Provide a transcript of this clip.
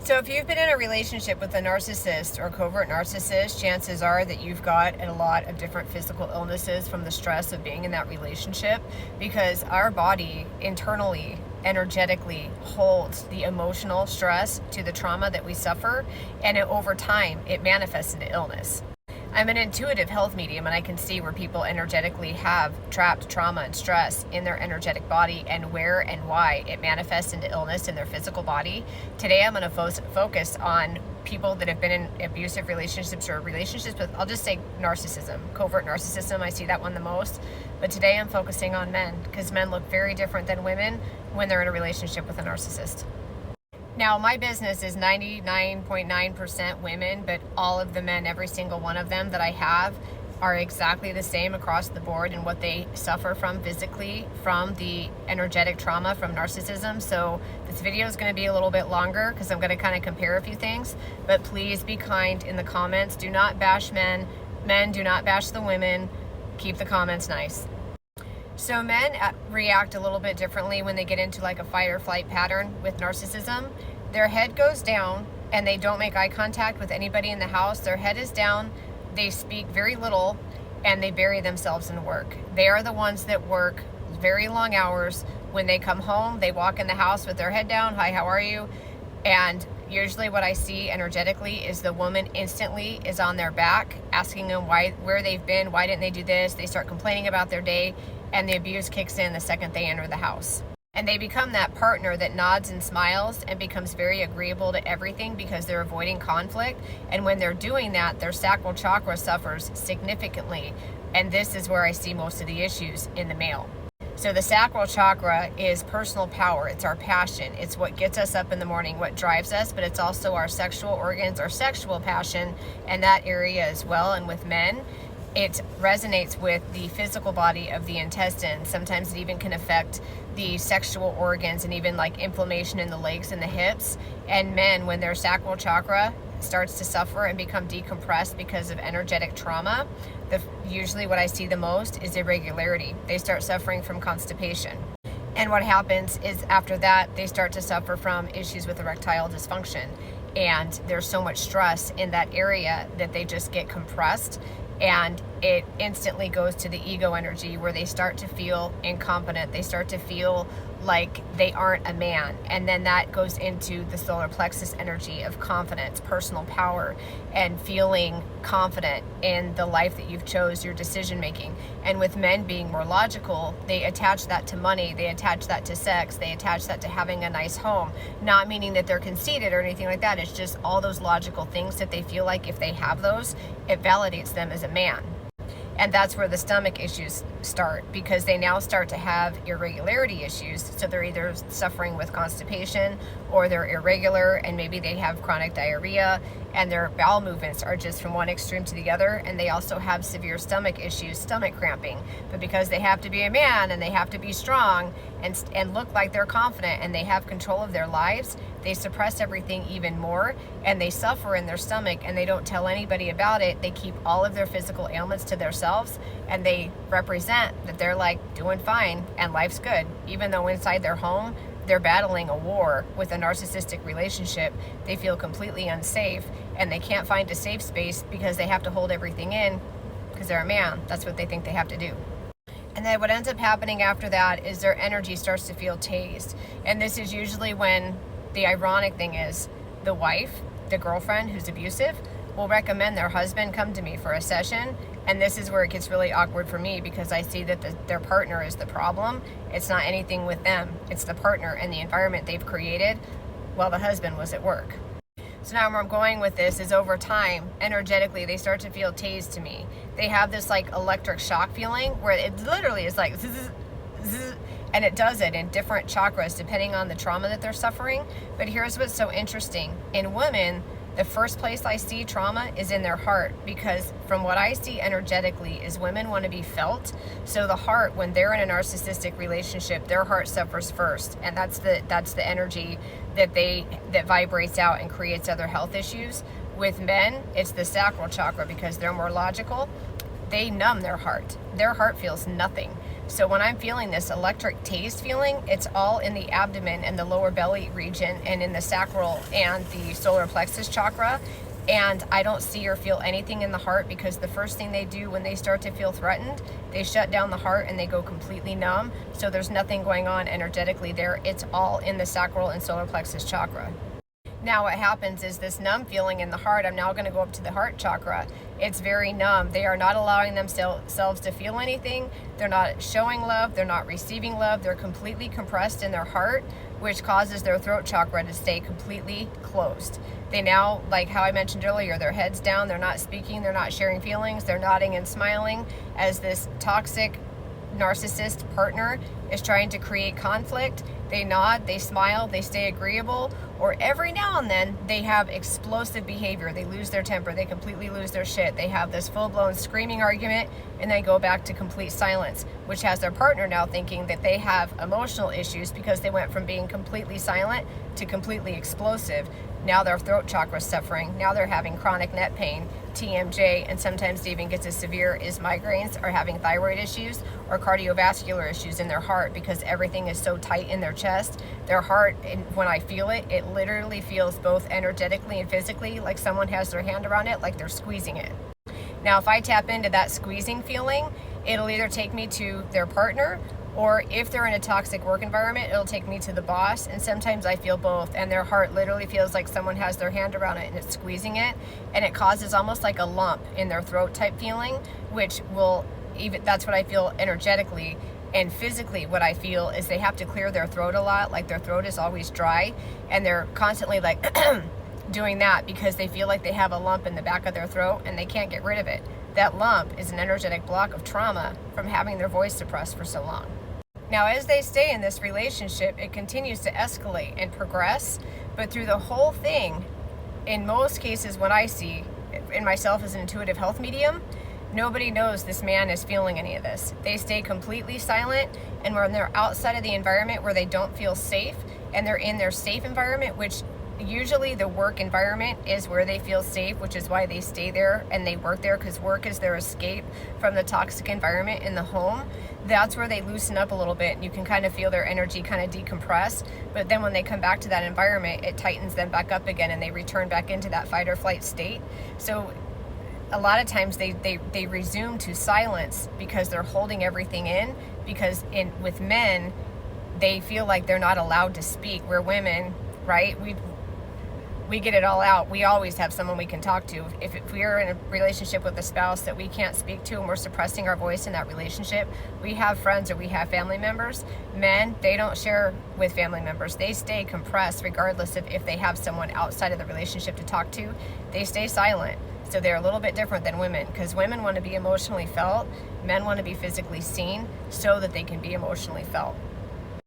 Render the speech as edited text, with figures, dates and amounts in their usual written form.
So if you've been in a relationship with a narcissist or covert narcissist, chances are that you've got a lot of different physical illnesses from the stress of being in that relationship, because our body internally, energetically holds the emotional stress to the trauma that we suffer, and over time it manifests into illness. I'm an intuitive health medium, and I can see where people energetically have trapped trauma and stress in their energetic body and where and why it manifests into illness in their physical body. Today I'm going to focus on people that have been in abusive relationships or relationships with, I'll just say narcissism, covert narcissism. I see that one the most. But today I'm focusing on men, because men look very different than women when they're in a relationship with a narcissist. Now, my business is 99.9% women, but all of the men, every single one of them that I have, are exactly the same across the board in what they suffer from physically from the energetic trauma from narcissism. So this video is going to be a little bit longer because I'm going to kind of compare a few things, but please be kind in the comments. Do not bash men. Men, do not bash the women. Keep the comments nice. So men react a little bit differently when they get into like a fight or flight pattern with narcissism. Their head goes down and they don't make eye contact with anybody in the house. Their head is down, they speak very little, and they bury themselves in work. They are the ones that work very long hours. When they come home, they walk in the house with their head down. Hi, how are you? And usually what I see energetically is the woman instantly is on their back, asking them where they've been, why didn't they do this? They start complaining about their day, and the abuse kicks in the second they enter the house. And they become that partner that nods and smiles and becomes very agreeable to everything because they're avoiding conflict. And when they're doing that, their sacral chakra suffers significantly. And this is where I see most of the issues in the male. So the sacral chakra is personal power. It's our passion. It's what gets us up in the morning, what drives us, but it's also our sexual organs, our sexual passion, and that area as well. And with men, it resonates with the physical body of the intestine. Sometimes it even can affect the sexual organs and even like inflammation in the legs and the hips. And men, when their sacral chakra starts to suffer and become decompressed because of energetic trauma, usually what I see the most is irregularity. They start suffering from constipation. And what happens is after that, they start to suffer from issues with erectile dysfunction. And there's so much stress in that area that they just get compressed, and it instantly goes to the ego energy where they start to feel incompetent. They start to feel like they aren't a man. And then that goes into the solar plexus energy of confidence, personal power, and feeling confident in the life that you've chose, your decision making. And with men being more logical, they attach that to money, they attach that to sex, they attach that to having a nice home. Not meaning that they're conceited or anything like that. It's just all those logical things that they feel like if they have those, it validates them as a man. And that's where the stomach issues start, because they now start to have irregularity issues. So they're either suffering with constipation or they're irregular, and maybe they have chronic diarrhea, and their bowel movements are just from one extreme to the other. And they also have severe stomach issues, stomach cramping. But because they have to be a man and they have to be strong and look like they're confident and they have control of their lives, they suppress everything even more, and they suffer in their stomach, and they don't tell anybody about it. They keep all of their physical ailments to themselves, and they represent that they're like doing fine and life's good, even though inside their home they're battling a war with a narcissistic relationship. They feel completely unsafe, and they can't find a safe space because they have to hold everything in because they're a man. That's what they think they have to do. And then what ends up happening after that is their energy starts to feel tased. And this is usually when the ironic thing is the wife, the girlfriend who's abusive, will recommend their husband come to me for a session. And this is where it gets really awkward for me, because I see that their partner is the problem. It's not anything with them. It's the partner and the environment they've created while the husband was at work. So now where I'm going with this is over time, energetically, they start to feel tased to me. They have this like electric shock feeling where it literally is like zzz, zzz, and it does it in different chakras depending on the trauma that they're suffering. But here's what's so interesting. In women, the first place I see trauma is in their heart, because from what I see energetically is women want to be felt. So the heart, when they're in a narcissistic relationship, their heart suffers first, and that's the energy that vibrates out and creates other health issues. With men, it's the sacral chakra, because they're more logical. They numb their heart. Their heart feels nothing. So when I'm feeling this electric taste feeling, it's all in the abdomen and the lower belly region and in the sacral and the solar plexus chakra. And I don't see or feel anything in the heart, because the first thing they do when they start to feel threatened, they shut down the heart and they go completely numb. So there's nothing going on energetically there. It's all in the sacral and solar plexus chakra. Now what happens is this numb feeling in the heart, I'm now going to go up to the heart chakra. It's very numb. They are not allowing themselves to feel anything. They're not showing love. They're not receiving love. They're completely compressed in their heart, which causes their throat chakra to stay completely closed. They now, like how I mentioned earlier, their heads down, they're not speaking, they're not sharing feelings, they're nodding and smiling as this toxic narcissist partner is trying to create conflict. They nod, they smile, they stay agreeable, or every now and then they have explosive behavior. They lose their temper, they completely lose their shit. They have this full-blown screaming argument and they go back to complete silence, which has their partner now thinking that they have emotional issues because they went from being completely silent to completely explosive. Now their throat chakra is suffering. Now they're having chronic neck pain, TMJ, and sometimes it even gets as severe as migraines, or having thyroid issues or cardiovascular issues in their heart, because everything is so tight in their chest. Their heart, and when I feel it, it literally feels both energetically and physically like someone has their hand around it, like they're squeezing it. Now, if I tap into that squeezing feeling, it'll either take me to their partner, or if they're in a toxic work environment, it'll take me to the boss. And sometimes I feel both, and their heart literally feels like someone has their hand around it and it's squeezing it, and it causes almost like a lump in their throat type feeling, which will even, that's what I feel energetically. And physically what I feel is they have to clear their throat a lot, like their throat is always dry, and they're constantly like doing that because they feel like they have a lump in the back of their throat and they can't get rid of it. That lump is an energetic block of trauma from having their voice suppressed for so long. Now, as they stay in this relationship, it continues to escalate and progress, but through the whole thing, in most cases what I see in myself as an intuitive health medium, nobody knows this man is feeling any of this. They stay completely silent, and when they're outside of the environment where they don't feel safe, and they're in their safe environment, which usually the work environment is where they feel safe, which is why they stay there and they work there, because work is their escape from the toxic environment in the home. That's where they loosen up a little bit, and you can kind of feel their energy kind of decompress. But then when they come back to that environment, it tightens them back up again, and they return back into that fight or flight state. So a lot of times they resume to silence because they're holding everything in, because with men, they feel like they're not allowed to speak. We're women, right? We get it all out. We always have someone we can talk to. If we are in a relationship with a spouse that we can't speak to and we're suppressing our voice in that relationship, we have friends or we have family members. Men, they don't share with family members. They stay compressed regardless of if they have someone outside of the relationship to talk to. They stay silent. So they're a little bit different than women, because women want to be emotionally felt. Men want to be physically seen so that they can be emotionally felt.